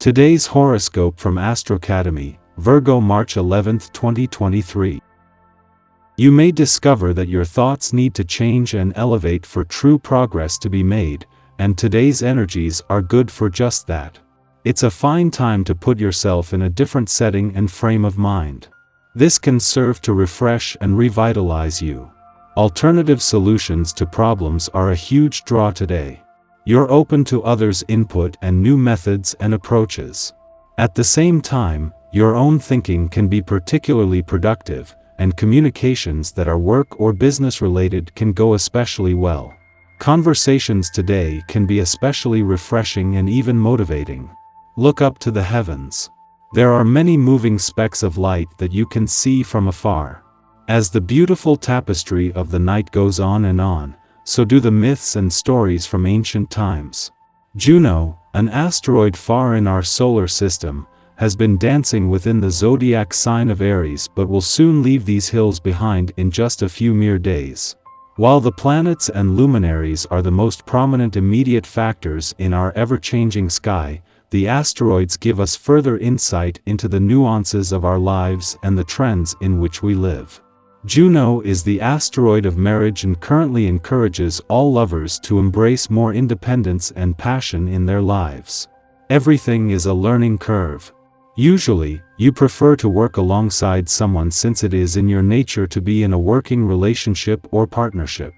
Today's horoscope from Astrocademy, Virgo March 11, 2023. You may discover that your thoughts need to change and elevate for true progress to be made, and today's energies are good for just that. It's a fine time to put yourself in a different setting and frame of mind. This can serve to refresh and revitalize you. Alternative solutions to problems are a huge draw today. You're open to others' input and new methods and approaches. At the same time, your own thinking can be particularly productive, and communications that are work or business related can go especially well. Conversations today can be especially refreshing and even motivating. Look up to the heavens. There are many moving specks of light that you can see from afar. As the beautiful tapestry of the night goes on, so do the myths and stories from ancient times. Juno, an asteroid far in our solar system, has been dancing within the zodiac sign of Aries but will soon leave these hills behind in just a few mere days. While the planets and luminaries are the most prominent immediate factors in our ever-changing sky, the asteroids give us further insight into the nuances of our lives and the trends in which we live. Juno is the asteroid of marriage and currently encourages all lovers to embrace more independence and passion in their lives. Everything is a learning curve. Usually, you prefer to work alongside someone since it is in your nature to be in a working relationship or partnership.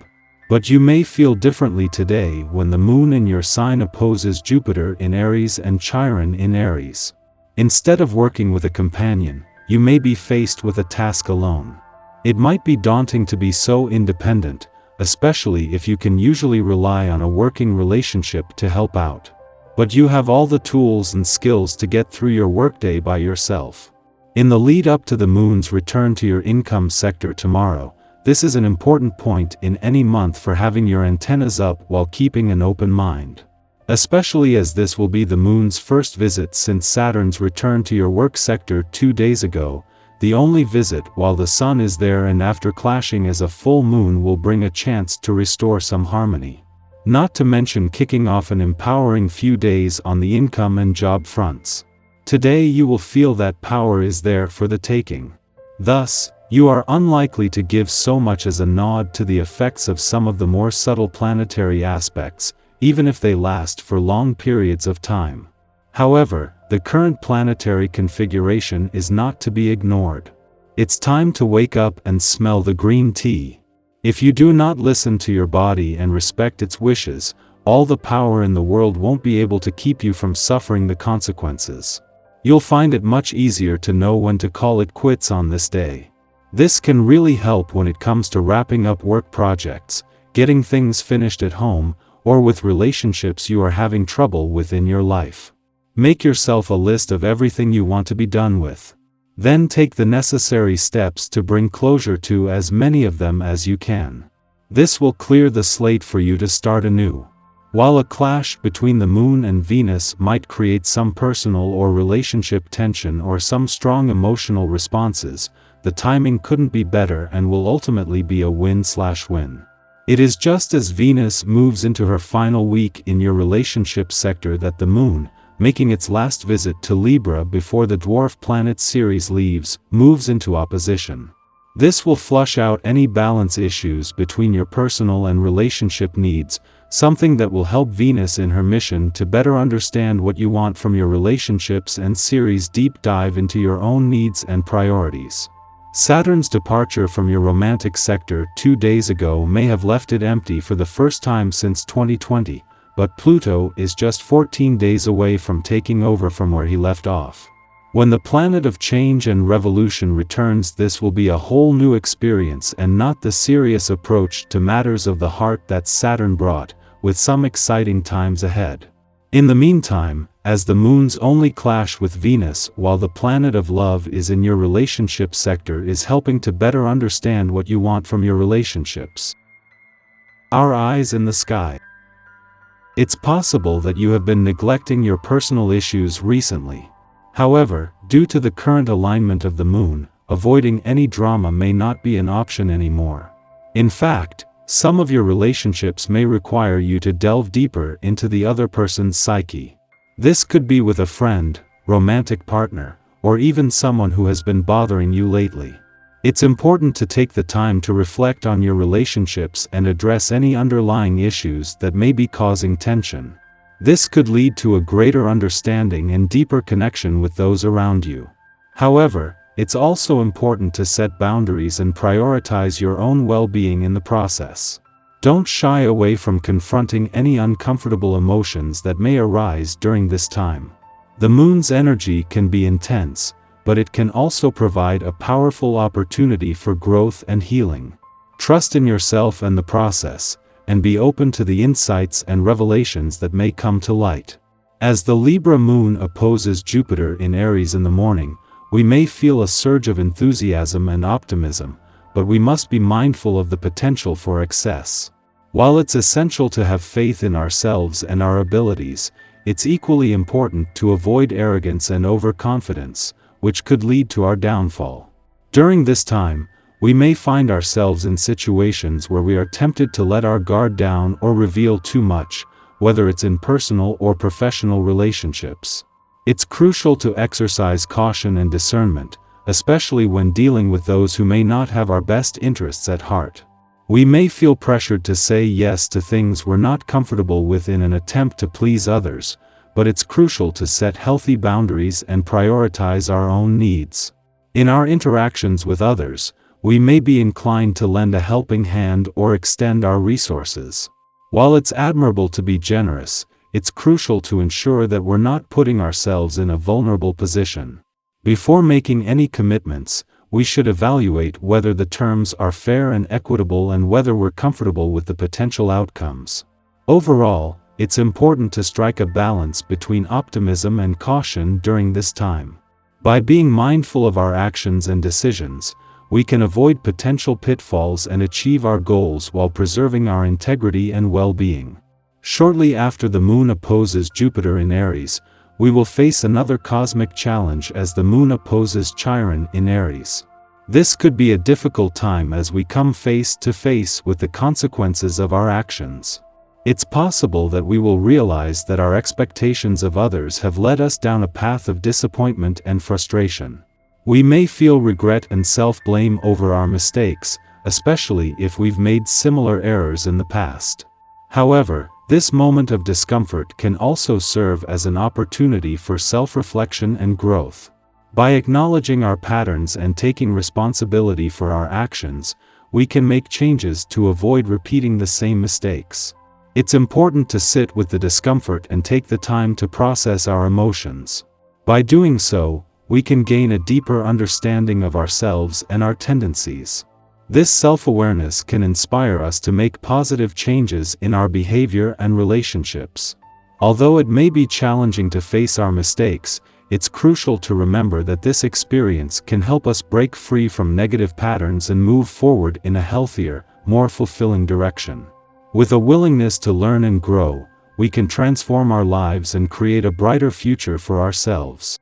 But you may feel differently today when the moon in your sign opposes Jupiter in Aries and Chiron in Aries. Instead of working with a companion, you may be faced with a task alone. It might be daunting to be so independent, especially if you can usually rely on a working relationship to help out. But you have all the tools and skills to get through your workday by yourself. In the lead up to the moon's return to your income sector tomorrow, this is an important point in any month for having your antennas up while keeping an open mind. Especially as this will be the moon's first visit since Saturn's return to your work sector 2 days ago. The only visit while the sun is there, and after clashing as a full moon will bring a chance to restore some harmony. Not to mention kicking off an empowering few days on the income and job fronts. Today you will feel that power is there for the taking. Thus, you are unlikely to give so much as a nod to the effects of some of the more subtle planetary aspects, even if they last for long periods of time. However, the current planetary configuration is not to be ignored. It's time to wake up and smell the green tea. If you do not listen to your body and respect its wishes, all the power in the world won't be able to keep you from suffering the consequences. You'll find it much easier to know when to call it quits on this day. This can really help when it comes to wrapping up work projects, getting things finished at home, or with relationships you are having trouble with in your life. Make yourself a list of everything you want to be done with. Then take the necessary steps to bring closure to as many of them as you can. This will clear the slate for you to start anew. While a clash between the moon and Venus might create some personal or relationship tension or some strong emotional responses, the timing couldn't be better and will ultimately be a win-win. It is just as Venus moves into her final week in your relationship sector that the moon, making its last visit to Libra before the dwarf planet Ceres leaves, moves into opposition. This will flush out any balance issues between your personal and relationship needs, something that will help Venus in her mission to better understand what you want from your relationships and Ceres deep dive into your own needs and priorities. Saturn's departure from your romantic sector 2 days ago may have left it empty for the first time since 2020. But Pluto is just 14 days away from taking over from where he left off. When the planet of change and revolution returns, this will be a whole new experience and not the serious approach to matters of the heart that Saturn brought, with some exciting times ahead. In the meantime, as the moon's only clash with Venus while the planet of love is in your relationship sector is helping to better understand what you want from your relationships. Our eyes in the sky. It's possible that you have been neglecting your personal issues recently. However, due to the current alignment of the moon, avoiding any drama may not be an option anymore. In fact, some of your relationships may require you to delve deeper into the other person's psyche. This could be with a friend, romantic partner, or even someone who has been bothering you lately. It's important to take the time to reflect on your relationships and address any underlying issues that may be causing tension. This could lead to a greater understanding and deeper connection with those around you. However, it's also important to set boundaries and prioritize your own well-being in the process. Don't shy away from confronting any uncomfortable emotions that may arise during this time. The moon's energy can be intense, but it can also provide a powerful opportunity for growth and healing. Trust in yourself and the process, and be open to the insights and revelations that may come to light. As the Libra moon opposes Jupiter in Aries in the morning, we may feel a surge of enthusiasm and optimism, but we must be mindful of the potential for excess. While it's essential to have faith in ourselves and our abilities, it's equally important to avoid arrogance and overconfidence, which could lead to our downfall. During this time, we may find ourselves in situations where we are tempted to let our guard down or reveal too much, whether it's in personal or professional relationships. It's crucial to exercise caution and discernment, especially when dealing with those who may not have our best interests at heart. We may feel pressured to say yes to things we're not comfortable with in an attempt to please others, but it's crucial to set healthy boundaries and prioritize our own needs. In our interactions with others, we may be inclined to lend a helping hand or extend our resources. While it's admirable to be generous, it's crucial to ensure that we're not putting ourselves in a vulnerable position. Before making any commitments, we should evaluate whether the terms are fair and equitable and whether we're comfortable with the potential outcomes. Overall, it's important to strike a balance between optimism and caution during this time. By being mindful of our actions and decisions, we can avoid potential pitfalls and achieve our goals while preserving our integrity and well-being. Shortly after the moon opposes Jupiter in Aries, we will face another cosmic challenge as the moon opposes Chiron in Aries. This could be a difficult time as we come face to face with the consequences of our actions. It's possible that we will realize that our expectations of others have led us down a path of disappointment and frustration. We may feel regret and self-blame over our mistakes, especially if we've made similar errors in the past. However, this moment of discomfort can also serve as an opportunity for self-reflection and growth. By acknowledging our patterns and taking responsibility for our actions, we can make changes to avoid repeating the same mistakes. It's important to sit with the discomfort and take the time to process our emotions. By doing so, we can gain a deeper understanding of ourselves and our tendencies. This self-awareness can inspire us to make positive changes in our behavior and relationships. Although it may be challenging to face our mistakes, it's crucial to remember that this experience can help us break free from negative patterns and move forward in a healthier, more fulfilling direction. With a willingness to learn and grow, we can transform our lives and create a brighter future for ourselves.